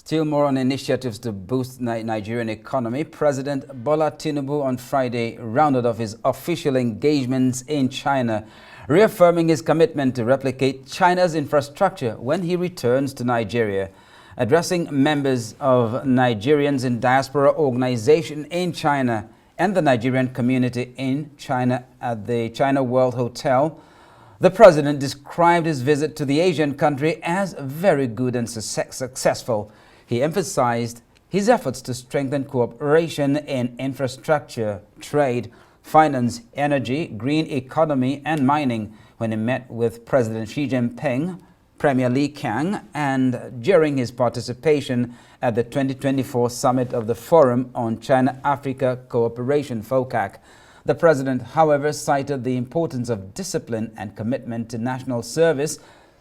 Still more on initiatives to boost Nigerian economy. President Bola Tinubu on Friday rounded off his official engagements in China, reaffirming his commitment to replicate China's infrastructure when he returns to Nigeria. Addressing members of Nigerians in diaspora organization in China and the Nigerian community in China at the China World Hotel, the president described his visit to the Asian country as very good and successful. He emphasized his efforts to strengthen cooperation in infrastructure, trade, finance, energy, green economy, and mining when he met with President Xi Jinping, Premier Li Qiang, and during his participation at the 2024 summit of the Forum on China-Africa Cooperation, FOCAC. The president, however, cited the importance of discipline and commitment to national service,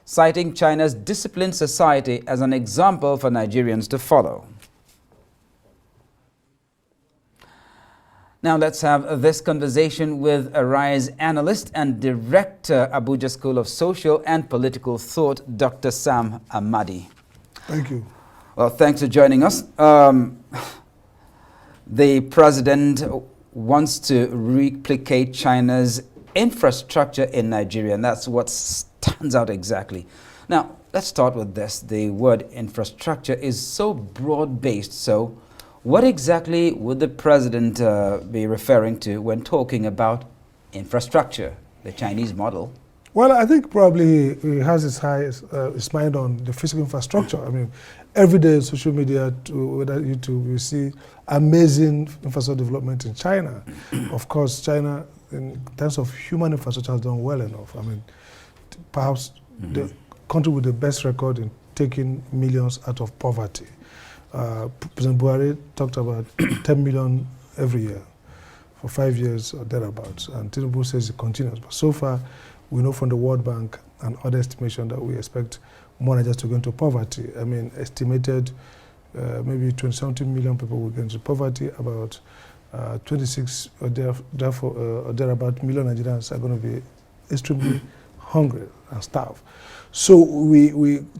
citing China's disciplined society as an example for Nigerians to follow. Now let's have this conversation with Arise analyst and director, Abuja School of Social and Political Thought, Dr. Sam Amadi. Thank you. Well, thanks for joining us. The president wants to replicate China's infrastructure in Nigeria, and that's what stands out exactly. Now, let's start with this. The word infrastructure is so broad-based, so what exactly would the president be referring to when talking about infrastructure, the Chinese model? Well, I think probably he has his mind on the physical infrastructure. I mean, every day social media, whether YouTube, you see amazing infrastructure development in China. Of course, China, in terms of human infrastructure, has done well enough. I mean, perhaps the country with the best record in taking millions out of poverty. President Buhari talked about 10 million every year for 5 years or thereabouts, and Tinubu says it continues. But so far, we know from the World Bank and other estimation that we expect more Nigerians to go into poverty. I mean, estimated maybe 20-something million people will go into poverty. About 26 or thereabout million Nigerians are going to be extremely hungry and starved. So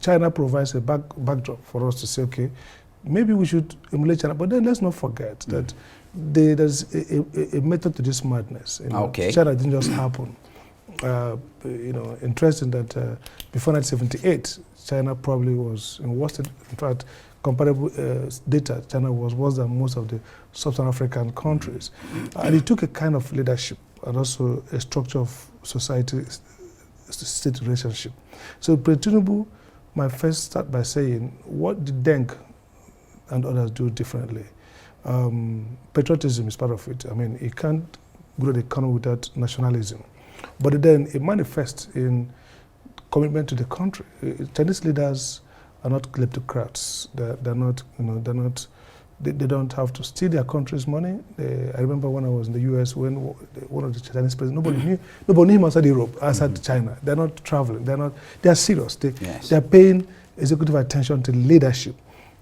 China provides a backdrop for us to say, okay, maybe we should emulate China, but then let's not forget that there's a method to this madness. You know, okay. China didn't just happen. You know, interesting that before 1978, China probably was in worse. In fact, comparable data, China was worse than most of the sub-Saharan African countries, and it took a kind of leadership and also a structure of society-state relationship. So, President Tinubu might first start by saying, what did Deng and others do differently? Patriotism is part of it. I mean, you can't grow the economy without nationalism. But then it manifests in commitment to the country. Chinese leaders are not kleptocrats. They're not, you know, they don't have to steal their country's money. I remember when I was in the US, when one of the Chinese presidents, nobody knew him outside Europe, outside China. They're not traveling. They're serious. They're paying executive attention to leadership.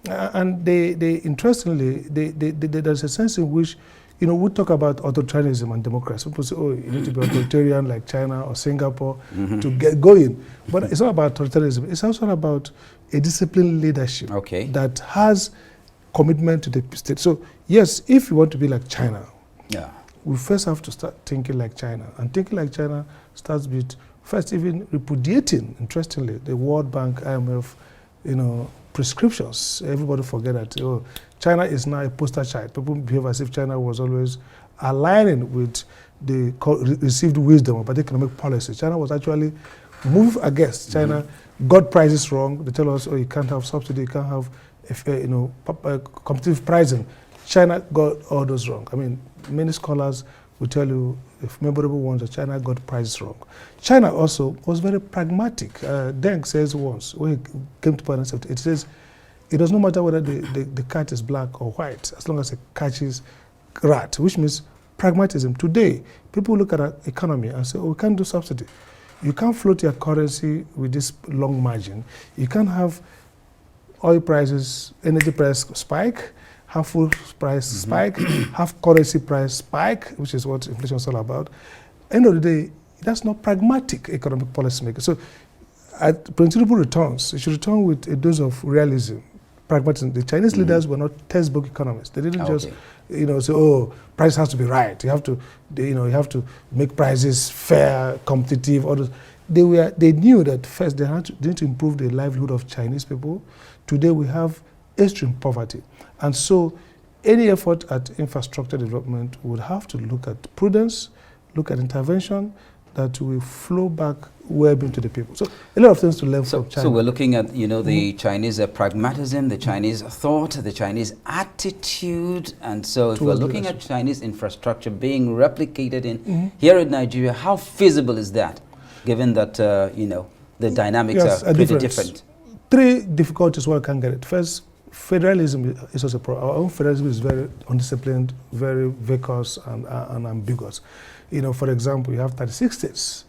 And interestingly, there's a sense in which, you know, we talk about authoritarianism and democracy. People say, oh, you need to be authoritarian like China or Singapore to get going. But it's not about authoritarianism. It's also about a disciplined leadership that has commitment to the state. So, yes, if you want to be like China, we first have to start thinking like China. And thinking like China starts with first even repudiating, interestingly, the World Bank, IMF, you know, prescriptions. Everybody forget that, oh, China is now a poster child. People behave as if China was always aligning with the received wisdom about economic policy. China was actually moved against. China got prices wrong. They tell us, oh, you can't have subsidy, you can't have, you know, competitive pricing. China got all those wrong. I mean, many scholars will tell you, if memorable ones, that China got prices wrong. China also was very pragmatic. Deng says once, when he came to power in 1978, it says, it does not matter whether the cat is black or white, as long as it catches rat, which means pragmatism. Today, people look at our economy and say, oh, we can't do subsidy. You can't float your currency with this long margin. You can't have oil prices, energy price spike, have food price spike, have currency price spike, which is what inflation is all about. End of the day, that's not pragmatic economic policy making. So, President Tinubu returns, he should return with a dose of realism, pragmatism. The Chinese leaders were not textbook economists. They didn't just, say, oh, price has to be right. You have to, you have to make prices fair, competitive. All those. They knew that first they need to improve the livelihood of Chinese people. Today we have extreme poverty, and so any effort at infrastructure development would have to look at prudence, look at intervention that will flow back well into the people. So a lot of things to learn from China. So we're looking at, the Chinese pragmatism, the Chinese thought, the Chinese attitude. And so if we're looking at Chinese infrastructure being replicated in here in Nigeria, how feasible is that, given that, the dynamics are pretty different? Three difficulties why I can't get it. First, federalism is also a problem. Our own federalism is very undisciplined, very vacuous and ambiguous. For example, you have 36 states,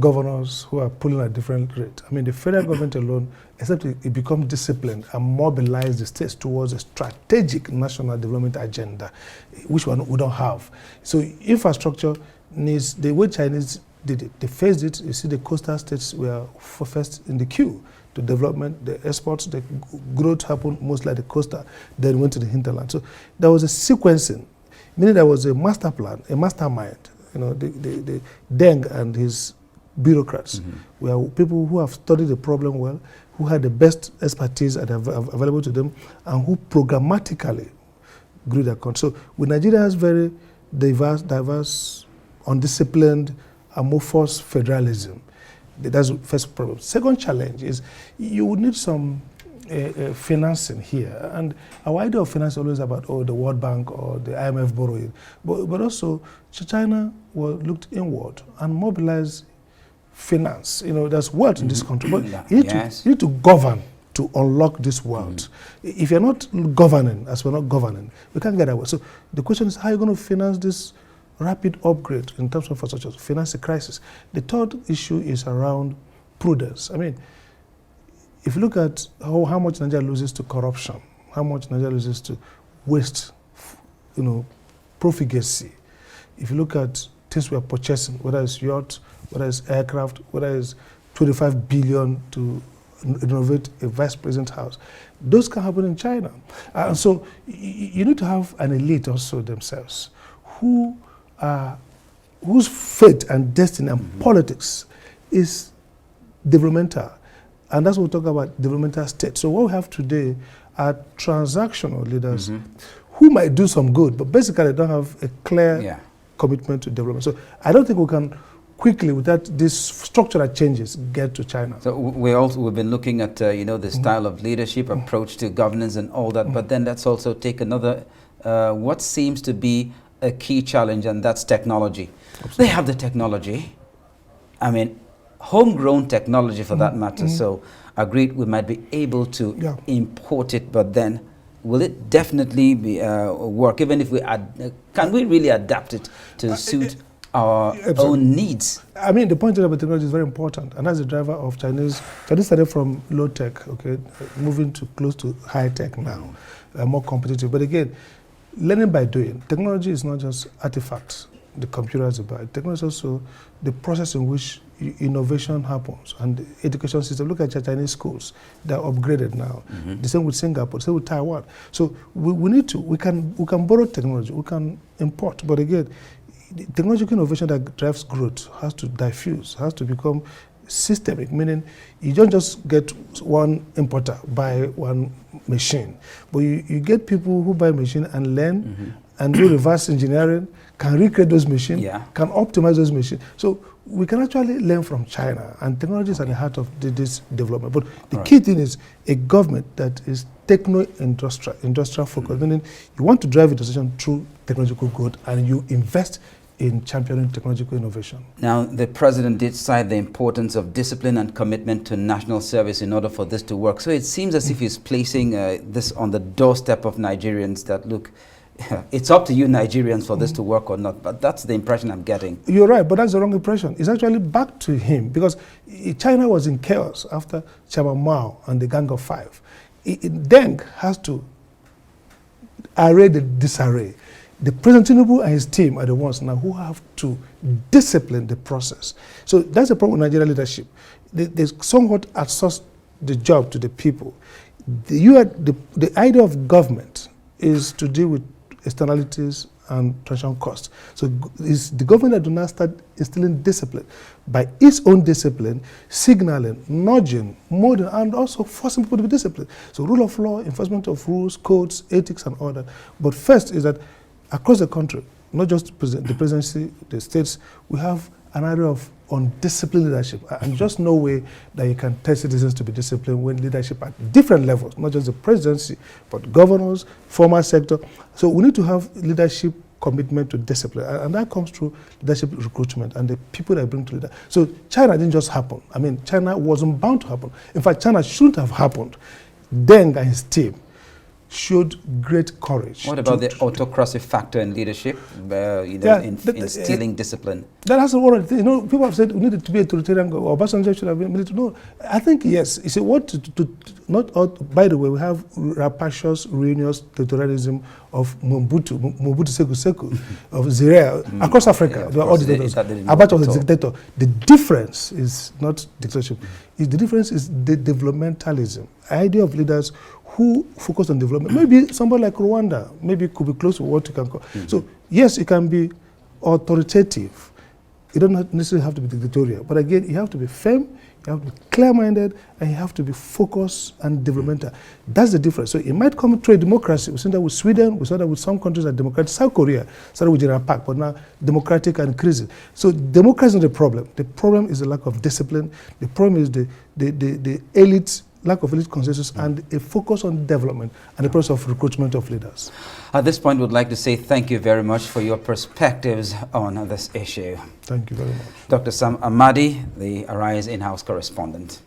governors who are pulling at different rate. I mean, the federal government alone, except it becomes disciplined and mobilize the states towards a strategic national development agenda, which we don't have. So infrastructure needs, the way Chinese did it, they faced it. You see the coastal states were first in the queue to development, the exports, the growth happened mostly at the coastal, then went to the hinterland. So there was a sequencing, meaning there was a master plan, a mastermind. The Deng and his bureaucrats were people who have studied the problem well, who had the best expertise available to them, and who programmatically grew their country. So with Nigeria has very diverse, undisciplined, amorphous federalism. That's the first problem. Second challenge is you would need some financing here. And our idea of finance is always about, the World Bank or the IMF borrowing. But also, China looked inward and mobilized finance. There's wealth in this country. But you need to govern to unlock this wealth. If you're not governing, as we're not governing, we can't get away. So the question is, how are you going to finance this rapid upgrade in terms of infrastructure, finance the crisis? The third issue is around prudence. I mean, if you look at how much Nigeria loses to corruption, how much Nigeria loses to waste, profligacy. If you look at things we are purchasing, whether it's yacht, whether it's aircraft, whether it's 25 billion to renovate a vice president's house, those can happen in China. And so you need to have an elite also themselves whose fate and destiny and politics is developmental. And that's what we talk about, developmental state. So what we have today are transactional leaders who might do some good, but basically don't have a clear commitment to development. So I don't think we can quickly, without these structural changes, get to China. So we've been looking at the style of leadership, approach to governance and all that, but then let's also take another, what seems to be a key challenge, and that's technology. Absolutely. They have the technology. I mean, homegrown technology for that matter. So agreed, we might be able to import it, but then will it definitely be work? Even if can we really adapt it to suit our own needs? I mean, the point about technology is very important, and that's the driver of Chinese. Chinese started from low tech, moving to close to high tech now, more competitive. But again, learning by doing. Technology is not just artifacts, the computers about. Technology is also the process in which innovation happens, and the education system. Look at Chinese schools; they're upgraded now. The same with Singapore, the same with Taiwan. So we can borrow technology, we can import, but again, the technological innovation that drives growth has to diffuse, has to become systemic, meaning you don't just get one importer buy one machine, but you get people who buy a machine and learn and do reverse engineering, can recreate those machines, can optimize those machines. So we can actually learn from China, and technology is at the heart of this development. But the key thing is a government that is industrial focused, meaning you want to drive a decision through technological growth and you invest in championing technological innovation. Now, the president did cite the importance of discipline and commitment to national service in order for this to work. So it seems as if he's placing this on the doorstep of Nigerians that, look, it's up to you Nigerians for this to work or not. But that's the impression I'm getting. You're right, but that's the wrong impression. It's actually back to him, because China was in chaos after Chairman Mao and the Gang of Five. Deng has to array the disarray. The President Tinubu and his team are the ones now who have to discipline the process. So that's the problem with Nigerian leadership. They somewhat outsource the job to the people. The idea of government is to deal with externalities and transition costs. So it's the government that do not start instilling discipline by its own discipline, signaling, nudging, molding, and also forcing people to be disciplined. So rule of law, enforcement of rules, codes, ethics, and all that. But first is that across the country, not just the presidency, the states, we have an area of undisciplined leadership. And just no way that you can tell citizens to be disciplined when leadership at different levels, not just the presidency, but governors, formal sector. So we need to have leadership commitment to discipline. And that comes through leadership recruitment and the people that bring to leader. So China didn't just happen. I mean, China wasn't bound to happen. In fact, China shouldn't have happened. Deng and his team showed great courage. What about the autocracy factor in leadership, instilling discipline? That has a lot of things. You know, people have said we needed to be authoritarian, or Obasanjo should have been military. No, I think yes. You see, by the way, we have rapacious, ruinous territorialism of Mobutu Seko Seko, of Zaire, across Africa. They are all dictators. Abacha was a dictator. The difference is not dictatorship. The difference is the developmentalism. Idea of leaders who focus on development. Maybe somebody like Rwanda, maybe could be close to what you can call. So yes, it can be authoritative. You don't necessarily have to be dictatorial. But again, you have to be firm, you have to be clear-minded, and you have to be focused and developmental. That's the difference. So it might come to a democracy. We've seen that with Sweden, we saw that with some countries that democratic. South Korea started with General Park, but now democratic and increasing. So democracy is not the problem. The problem is the lack of discipline. The problem is the elite, lack of elite consensus, and a focus on development and the process of recruitment of leaders. At this point, we'd like to say thank you very much for your perspectives on this issue. Thank you very much. Dr. Sam Amadi, the Arise in-house correspondent.